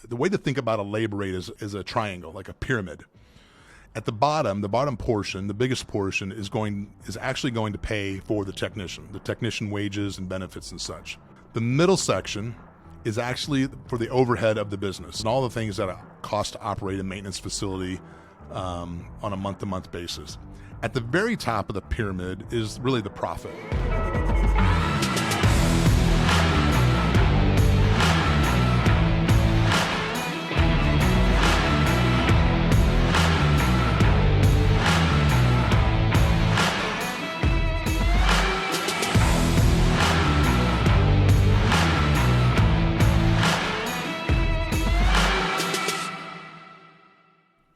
the way to think about a labor rate is a triangle, like a pyramid. At the bottom portion, the biggest portion is actually going to pay for the technician wages and benefits and such. The middle section is actually for the overhead of the business and all the things that cost to operate a maintenance facility on a month-to-month basis. At the very top of the pyramid is really the profit.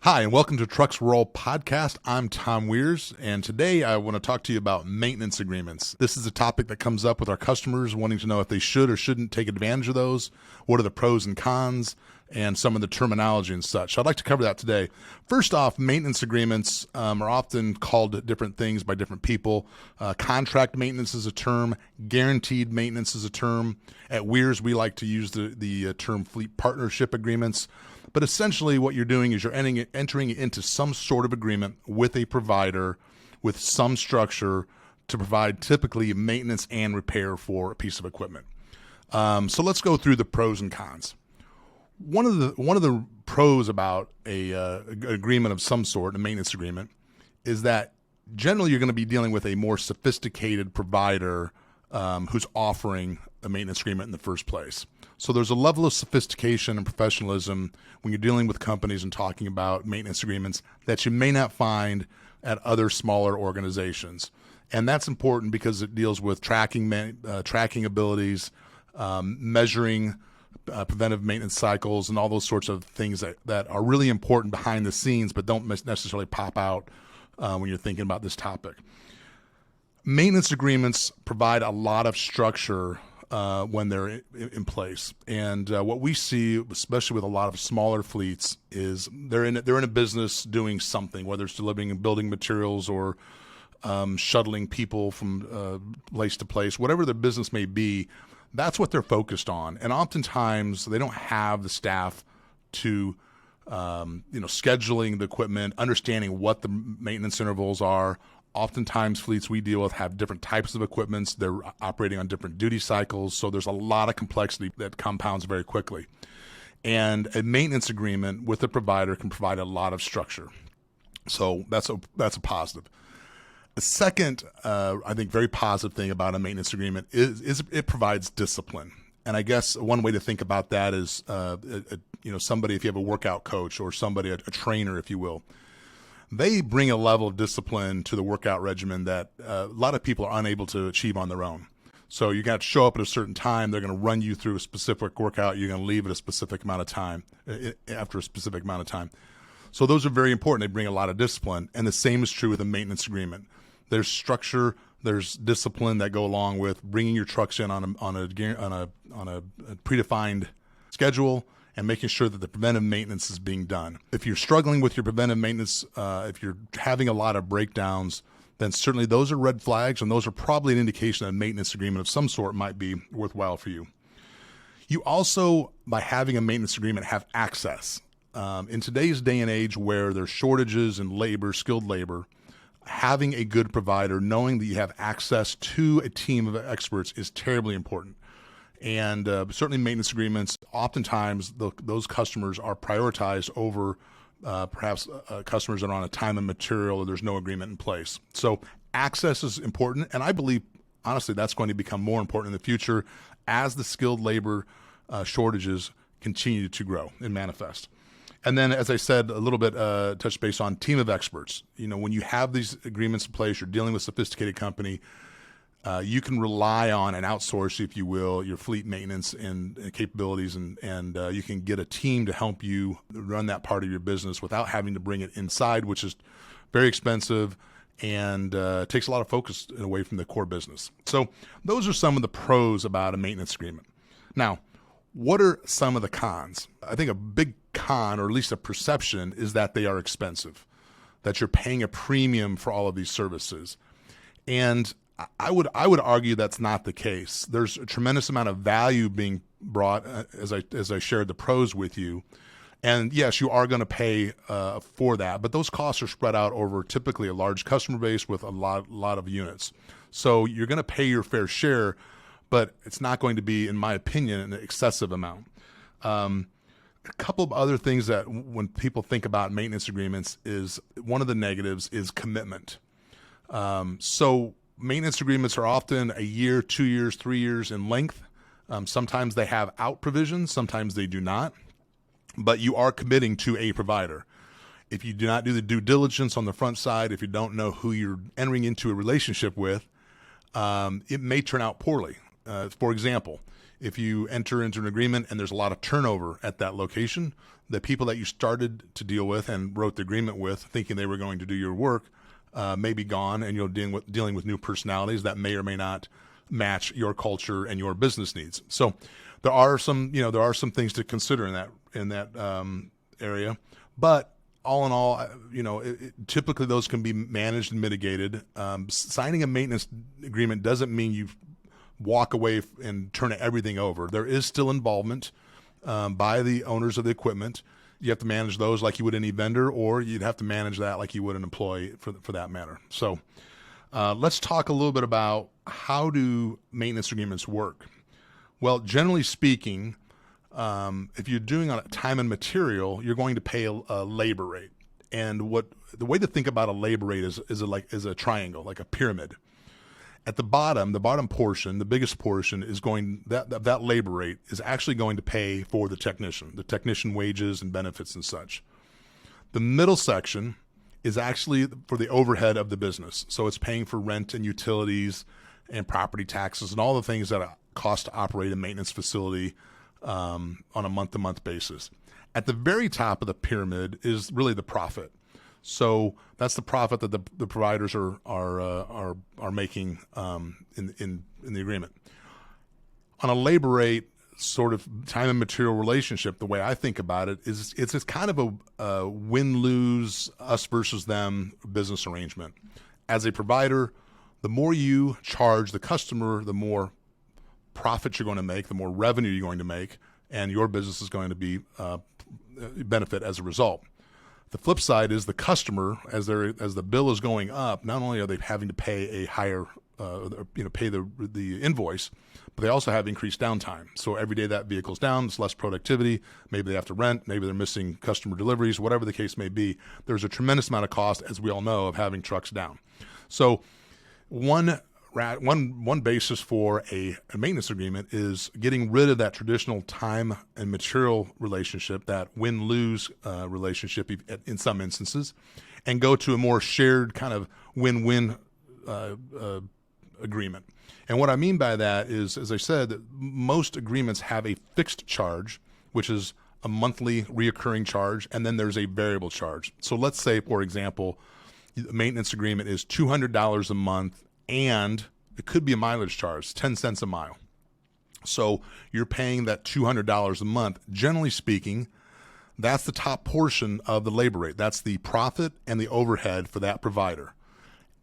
Hi, and welcome to Trucks Roll Podcast. I'm Tom Wiers, and today I want to talk to you about maintenance agreements. This is a topic that comes up with our customers wanting to know if they should or shouldn't take advantage of those, what are the pros and cons, and some of the terminology and such. So I'd like to cover that today. First off, maintenance agreements are often called different things by different people. Contract maintenance is a term. Guaranteed maintenance is a term. At Wiers, we like to use the term fleet partnership agreements. But essentially what you're doing is you're entering into some sort of agreement with a provider with some structure to provide typically maintenance and repair for a piece of equipment. So let's go through the pros and cons. One of the pros about an agreement of some sort, a maintenance agreement, is that generally you're going to be dealing with a more sophisticated provider who's offering a maintenance agreement in the first place. So there's a level of sophistication and professionalism when you're dealing with companies and talking about maintenance agreements that you may not find at other smaller organizations. And that's important because it deals with tracking abilities, measuring preventive maintenance cycles, and all those sorts of things that are really important behind the scenes but don't necessarily pop out when you're thinking about this topic. Maintenance agreements provide a lot of structure when they're in place. And what we see, especially with a lot of smaller fleets, is they're in a business doing something, whether it's delivering building materials or shuttling people from place to place, whatever their business may be. That's what they're focused on. And oftentimes they don't have the staff to scheduling the equipment, understanding what the maintenance intervals are. Oftentimes, fleets we deal with have different types of equipments. They're operating on different duty cycles, so there's a lot of complexity that compounds very quickly. And a maintenance agreement with a provider can provide a lot of structure. So that's a positive. The second, I think, very positive thing about a maintenance agreement is it provides discipline. And I guess one way to think about that is, somebody, if you have a workout coach or somebody, a trainer, if you will, they bring a level of discipline to the workout regimen that a lot of people are unable to achieve on their own. So you got to show up at a certain time. They're going to run you through a specific workout. You're going to leave at a specific amount of time, after a specific amount of time. So those are very important. They bring a lot of discipline. And the same is true with a maintenance agreement. There's structure, there's discipline that go along with bringing your trucks in on a predefined schedule, and making sure that the preventive maintenance is being done. If you're struggling with your preventive maintenance, if you're having a lot of breakdowns, then certainly those are red flags, and those are probably an indication that a maintenance agreement of some sort might be worthwhile for you. You also, by having a maintenance agreement, have access. In today's day and age where there's shortages in labor, skilled labor, having a good provider, knowing that you have access to a team of experts is terribly important. And certainly maintenance agreements, oftentimes those customers are prioritized over perhaps customers that are on a time and material or there's no agreement in place. So access is important, and I believe, honestly, that's going to become more important in the future as the skilled labor shortages continue to grow and manifest. And then, as I said, a little bit touch base on team of experts. When you have these agreements in place, you're dealing with a sophisticated company, you can rely on and outsource, if you will, your fleet maintenance and capabilities, and you can get a team to help you run that part of your business without having to bring it inside, which is very expensive and takes a lot of focus away from the core business. So those are some of the pros about a maintenance agreement. Now, what are some of the cons? I think a big con, or at least a perception, is that they are expensive, that you're paying a premium for all of these services. And I would argue that's not the case. There's a tremendous amount of value being brought as I shared the pros with you. And yes, you are going to pay for that, but those costs are spread out over typically a large customer base with a lot of units. So you're going to pay your fair share, but it's not going to be, in my opinion, an excessive amount. A couple of other things that when people think about maintenance agreements is one of the negatives is commitment. So maintenance agreements are often a year, 2 years, 3 years in length. Sometimes they have out provisions, sometimes they do not. But you are committing to a provider. If you do not do the due diligence on the front side, if you don't know who you're entering into a relationship with, it may turn out poorly. For example, if you enter into an agreement and there's a lot of turnover at that location, the people that you started to deal with and wrote the agreement with, thinking they were going to do your work, may be gone, and you're dealing with new personalities that may or may not match your culture and your business needs. So there are some things to consider in that area, but all in all, typically those can be managed and mitigated. Signing a maintenance agreement doesn't mean you walk away and turn everything over. There is still involvement by the owners of the equipment. You have to manage those like you would any vendor, or you'd have to manage that like you would an employee for that matter. So let's talk a little bit about how do maintenance agreements work. Well, generally speaking, if you're doing on time and material, you're going to pay a labor rate. And the way to think about a labor rate is a triangle, like a pyramid. At the bottom portion, the biggest portion is that labor rate is actually going to pay for the technician wages and benefits and such. The middle section is actually for the overhead of the business. So it's paying for rent and utilities and property taxes and all the things that cost to operate a maintenance facility on a month-to-month basis. At the very top of the pyramid is really the profit. So that's the profit that the providers are making in the agreement. On a labor rate sort of time and material relationship, the way I think about it is it's kind of a win-lose, us versus them business arrangement. As a provider, the more you charge the customer, the more profit you're going to make, the more revenue you're going to make, and your business is going to be benefit as a result. The flip side is the customer, as the bill is going up, not only are they having to pay a higher, pay the invoice, but they also have increased downtime. So every day that vehicle's down, it's less productivity. Maybe they have to rent. Maybe they're missing customer deliveries. Whatever the case may be, there's a tremendous amount of cost, as we all know, of having trucks down. So one basis for a maintenance agreement is getting rid of that traditional time and material relationship, that win-lose relationship in some instances, and go to a more shared kind of win-win agreement. And what I mean by that is, as I said, most agreements have a fixed charge, which is a monthly reoccurring charge, and then there's a variable charge. So let's say, for example, the maintenance agreement is $200 a month, and it could be a mileage charge, 10 cents a mile. So you're paying that $200 a month. Generally speaking, that's the top portion of the labor rate. That's the profit and the overhead for that provider.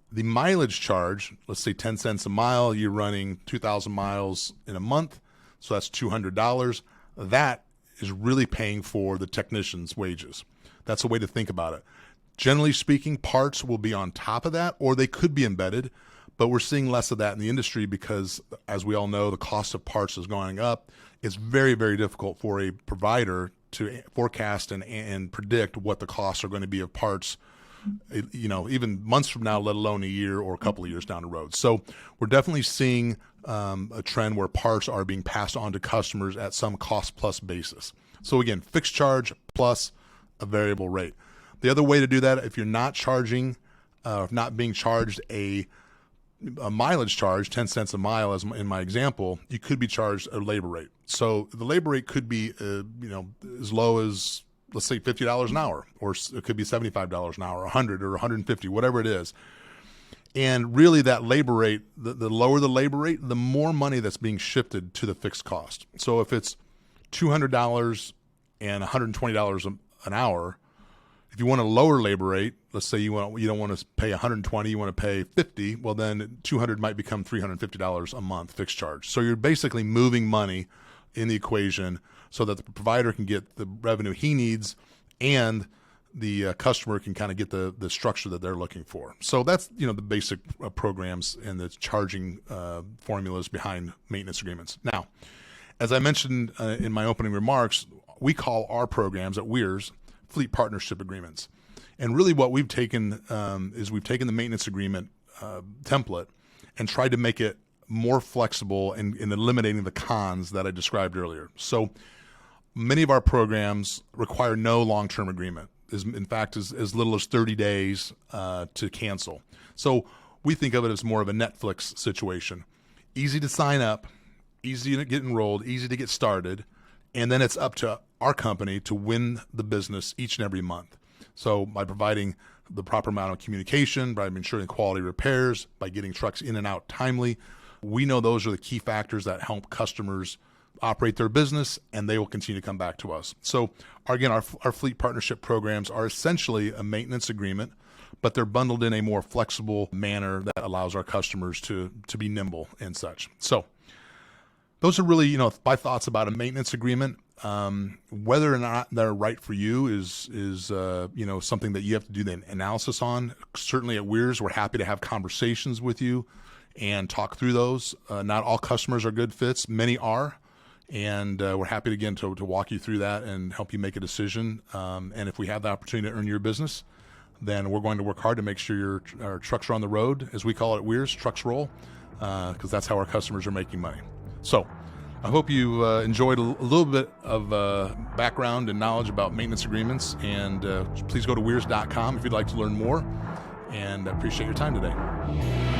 The mileage charge, let's say 10 cents a mile, you're running 2,000 miles in a month, so that's $200. That is really paying for the technician's wages. That's a way to think about it. Generally speaking, parts will be on top of that, or they could be embedded, but we're seeing less of that in the industry because, as we all know, the cost of parts is going up. It's very, very difficult for a provider to forecast and predict what the costs are going to be of parts, even months from now, let alone a year or a couple of years down the road. So we're definitely seeing a trend where parts are being passed on to customers at some cost plus basis. So again, fixed charge plus a variable rate. The other way to do that, if you're not charging, not being charged a mileage charge, 10 cents a mile, as in my example, you could be charged a labor rate. So the labor rate could be, as low as, let's say, $50 an hour, or it could be $75 an hour, 100 or 150, whatever it is. And really that labor rate, the lower the labor rate, the more money that's being shifted to the fixed cost. So if it's $200 and $120 an hour, if you want a lower labor rate, let's say you don't want to pay $120, you want to pay $50, well then $200 might become $350 a month fixed charge. So you're basically moving money in the equation so that the provider can get the revenue he needs and the customer can kind of get the structure that they're looking for. So that's, the basic programs and the charging formulas behind maintenance agreements. Now, as I mentioned in my opening remarks, we call our programs at Wiers Fleet Partnership Agreements. And really what we've taken is we've taken the maintenance agreement template and tried to make it more flexible in eliminating the cons that I described earlier. So many of our programs require no long-term agreement. In fact, as little as 30 days to cancel. So we think of it as more of a Netflix situation. Easy to sign up, easy to get enrolled, easy to get started, and then it's up to our company to win the business each and every month. So by providing the proper amount of communication, by ensuring quality repairs, by getting trucks in and out timely, we know those are the key factors that help customers operate their business, and they will continue to come back to us. So again, our fleet partnership programs are essentially a maintenance agreement, but they're bundled in a more flexible manner that allows our customers to be nimble and such. So those are really, my thoughts about a maintenance agreement. Whether or not they're right for you is something that you have to do the analysis on. Certainly at Wiers, we're happy to have conversations with you and talk through those. Not all customers are good fits. Many are. And we're happy again to walk you through that and help you make a decision. And if we have the opportunity to earn your business, then we're going to work hard to make sure our trucks are on the road, as we call it at Wiers, trucks roll, because that's how our customers are making money. So I hope you enjoyed a little bit of background and knowledge about maintenance agreements. And please go to wiers.com if you'd like to learn more. And I appreciate your time today.